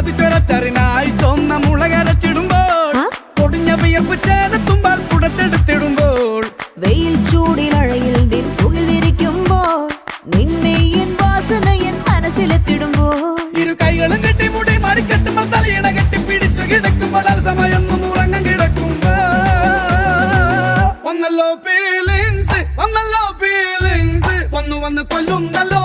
കൊതിച്ചൊരച്ചറിനായി ചൊന്ന മുളകരച്ചിടുമ്പോൾ പൊടിഞ്ഞ വിയർപ്പ് ചേലത്തുമ്പാൽ കുടച്ചെടുത്തിടുമ്പോൾ വെയിൽ ചൂടിനഴയിൽ ദിത്തുകിൽ വിരിക്കുമ്പോൾ നിന്നെയൻ വാസനയൻ മനസ്സിലെത്തിടുമ്പോൾ ഇരു കൈകളും കെട്ടി മുടി മടിക്കെട്ടുമ്പോൾ തലയിണ കെട്ടി പിടിച്ചു കിടക്കുമ്പോൾ സമയൊന്നും ഉറങ്ങാൻ കിടക്കുമ്പോ വന്നല്ലോ ഫീലിങ്സ് വന്നു കൊല്ലുന്നല്ലോ